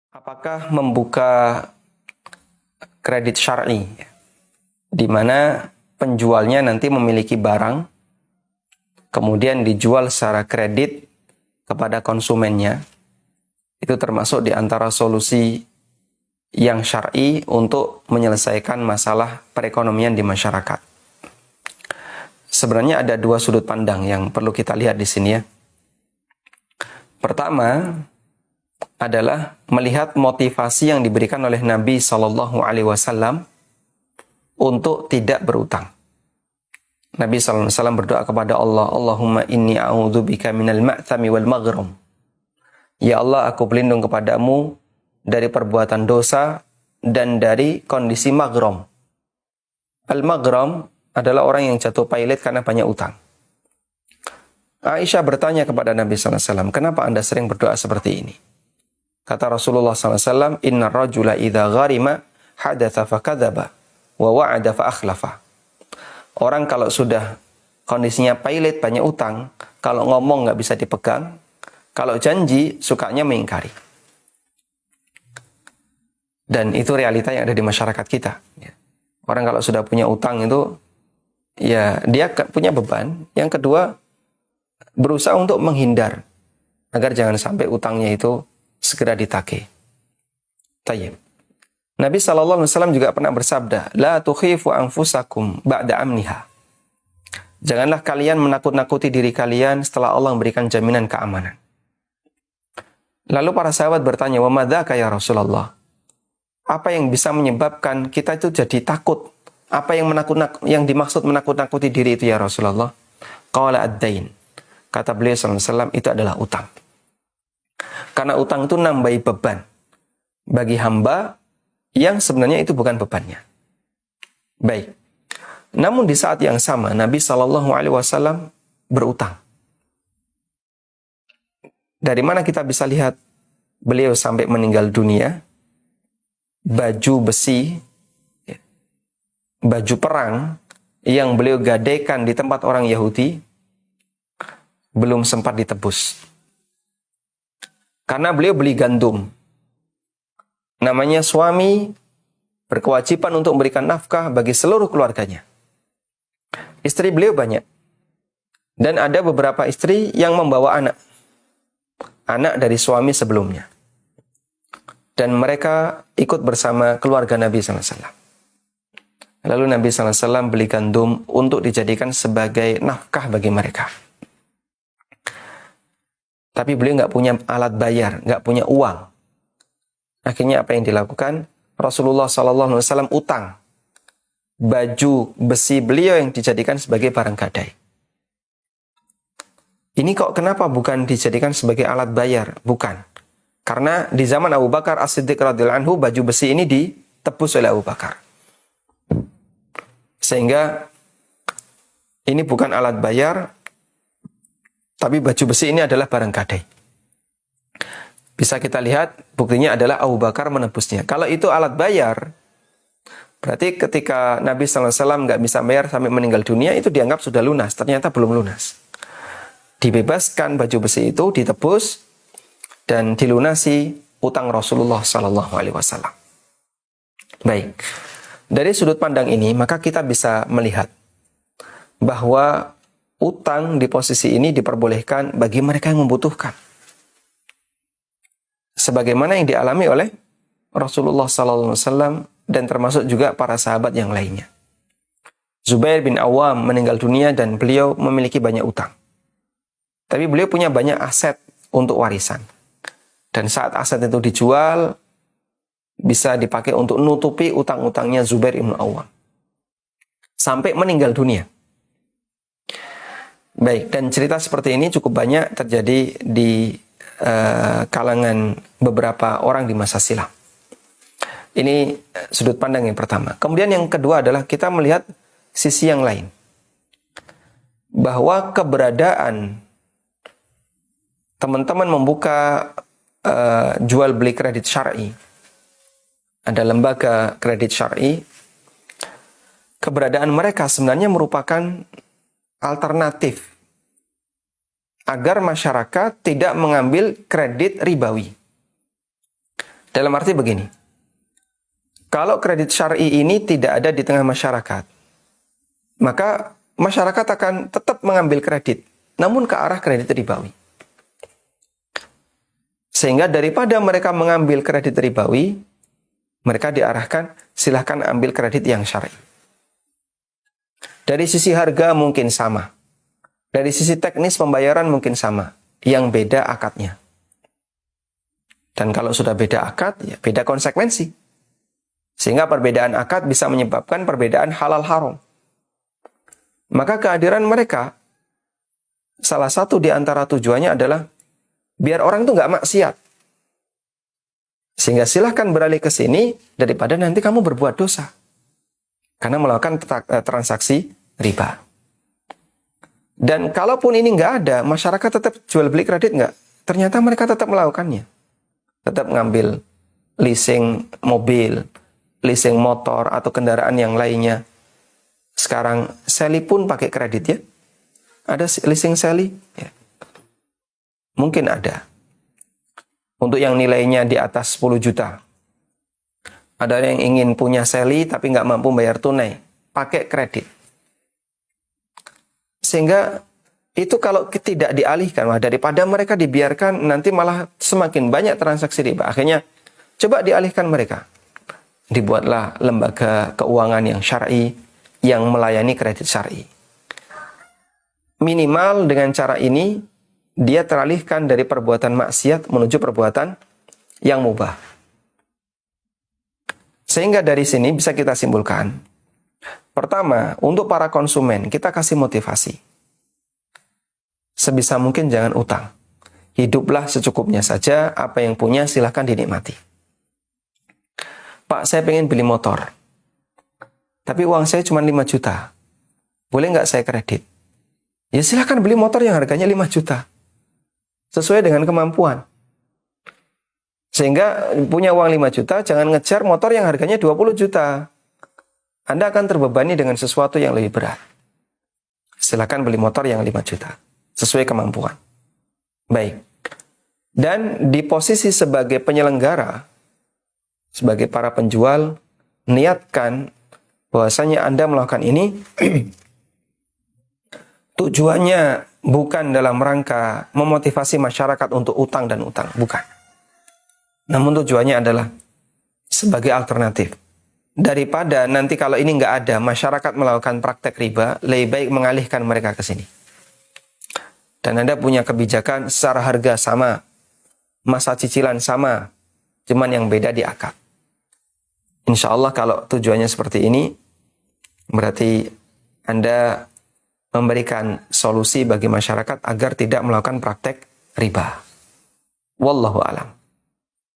Apakah membuka kredit syar'i, di mana penjualnya nanti memiliki barang, kemudian dijual secara kredit kepada konsumennya, itu termasuk di antara solusi yang syar'i untuk menyelesaikan masalah perekonomian di masyarakat. Sebenarnya ada dua sudut pandang yang perlu kita lihat di sini ya. Pertama adalah melihat motivasi yang diberikan oleh Nabi Shallallahu Alaihi Wasallam untuk tidak berutang. Nabi Sallallahu Alaihi Wasallam berdoa kepada Allah, Allahumma inni a'udzubika minal ma'thami wal maghram. Ya Allah, aku berlindung kepadamu dari perbuatan dosa dan dari kondisi maghram. Al-maghram adalah orang yang jatuh pailit karena banyak utang. Aisyah bertanya kepada Nabi Sallallahu Alaihi Wasallam, kenapa Anda sering berdoa seperti ini? Kata Rasulullah Sallallahu Alaihi Wasallam, Inna rajula idha gharima hadatha fakadhaba wa wa'ada fa akhlafa. Orang kalau sudah kondisinya pailit, banyak utang, kalau ngomong nggak bisa dipegang, kalau janji sukanya mengingkari. Dan itu realita yang ada di masyarakat kita. Orang kalau sudah punya utang itu, ya dia punya beban. Yang kedua, berusaha untuk menghindar agar jangan sampai utangnya itu segera ditagih. Tayyib. Nabi SAW juga pernah bersabda, La tukhifu anfusakum ba'da amniha. Janganlah kalian menakut-nakuti diri kalian setelah Allah memberikan jaminan keamanan. Lalu para sahabat bertanya, Wa madzaka ya Rasulullah? Apa yang bisa menyebabkan kita itu jadi takut? Apa yang dimaksud menakut-nakuti diri itu ya Rasulullah? Qala ad-dain. Kata beliau SAW, itu adalah utang. Karena utang itu nambahi beban bagi hamba yang sebenarnya itu bukan bebannya. Baik. Namun di saat yang sama Nabi Shallallahu Alaihi Wasallam berutang. Dari mana kita bisa lihat beliau sampai meninggal dunia? Baju besi, baju perang yang beliau gadaikan di tempat orang Yahudi belum sempat ditebus. Karena beliau beli gandum. Namanya suami berkewajiban untuk memberikan nafkah bagi seluruh keluarganya. Istri beliau banyak. Dan ada beberapa istri yang membawa anak. Anak dari suami sebelumnya. Dan mereka ikut bersama keluarga Nabi SAW. Lalu Nabi SAW beli gandum untuk dijadikan sebagai nafkah bagi mereka. Tapi beliau nggak punya alat bayar, nggak punya uang. Akhirnya apa yang dilakukan? Rasulullah SAW utang baju besi beliau yang dijadikan sebagai barang gadai. Ini kok kenapa bukan dijadikan sebagai alat bayar? Bukan. Karena di zaman Abu Bakar As-Siddiq radhiyallahu anhu baju besi ini ditebus oleh Abu Bakar. Sehingga ini bukan alat bayar, tapi baju besi ini adalah barang gadai. Bisa kita lihat, buktinya adalah Abu Bakar menebusnya. Kalau itu alat bayar, berarti ketika Nabi SAW nggak bisa bayar sampai meninggal dunia, itu dianggap sudah lunas. Ternyata belum lunas. Dibebaskan baju besi itu, ditebus, dan dilunasi utang Rasulullah SAW. Baik. Dari sudut pandang ini, maka kita bisa melihat bahwa utang di posisi ini diperbolehkan bagi mereka yang membutuhkan. Sebagaimana yang dialami oleh Rasulullah SAW dan termasuk juga para sahabat yang lainnya. Zubair bin Awam meninggal dunia dan beliau memiliki banyak utang. Tapi beliau punya banyak aset untuk warisan. Dan saat aset itu dijual, bisa dipakai untuk nutupi utang-utangnya Zubair bin Awam. Sampai meninggal dunia. Baik, dan cerita seperti ini cukup banyak terjadi di kalangan beberapa orang di masa silam. Ini sudut pandang yang pertama. Kemudian yang kedua adalah kita melihat sisi yang lain. Bahwa keberadaan teman-teman membuka jual beli kredit syar'i, ada lembaga kredit syar'i, keberadaan mereka sebenarnya merupakan alternatif agar masyarakat tidak mengambil kredit ribawi. Dalam arti begini, kalau kredit syar'i ini tidak ada di tengah masyarakat, maka masyarakat akan tetap mengambil kredit, namun ke arah kredit ribawi. Sehingga daripada mereka mengambil kredit ribawi, mereka diarahkan, silahkan ambil kredit yang syar'i. Dari sisi harga mungkin sama. Dari sisi teknis pembayaran mungkin sama. Yang beda akadnya. Dan kalau sudah beda akad, ya beda konsekuensi. Sehingga perbedaan akad bisa menyebabkan perbedaan halal haram. Maka kehadiran mereka, salah satu di antara tujuannya adalah biar orang itu nggak maksiat. Sehingga silahkan beralih ke sini daripada nanti kamu berbuat dosa. Karena melakukan transaksi riba. Dan kalaupun ini nggak ada, masyarakat tetap jual beli kredit nggak? Ternyata mereka tetap melakukannya. Tetap ngambil leasing mobil, leasing motor, atau kendaraan yang lainnya. Sekarang Sally pun pakai kredit ya. Ada leasing Sally? Ya. Mungkin ada. Untuk yang nilainya di atas 10 juta. Ada yang ingin punya Sally tapi nggak mampu bayar tunai. Pakai kredit. Sehingga itu kalau tidak dialihkan, daripada mereka dibiarkan, nanti malah semakin banyak transaksi riba. Akhirnya coba dialihkan mereka. Dibuatlah lembaga keuangan yang syar'i, yang melayani kredit syar'i. Minimal dengan cara ini, dia teralihkan dari perbuatan maksiat menuju perbuatan yang mubah. Sehingga dari sini bisa kita simpulkan, pertama, untuk para konsumen, kita kasih motivasi. Sebisa mungkin jangan utang. Hiduplah secukupnya saja, apa yang punya silahkan dinikmati. Pak, saya pengen beli motor. Tapi uang saya cuma 5 juta. Boleh nggak saya kredit? Ya silahkan beli motor yang harganya 5 juta. Sesuai dengan kemampuan. Sehingga punya uang 5 juta, jangan ngejar motor yang harganya 20 juta. Anda akan terbebani dengan sesuatu yang lebih berat. Silakan beli motor yang 5 juta. Sesuai kemampuan. Baik. Dan di posisi sebagai penyelenggara, sebagai para penjual, niatkan bahwasanya Anda melakukan ini tujuannya bukan dalam rangka memotivasi masyarakat untuk utang dan utang. Bukan. Namun tujuannya adalah sebagai alternatif. Daripada nanti kalau ini nggak ada, masyarakat melakukan praktek riba, lebih baik mengalihkan mereka ke sini. Dan Anda punya kebijakan secara harga sama, masa cicilan sama, cuman yang beda di akad. Insya Allah kalau tujuannya seperti ini, berarti Anda memberikan solusi bagi masyarakat agar tidak melakukan praktek riba. Wallahu a'lam.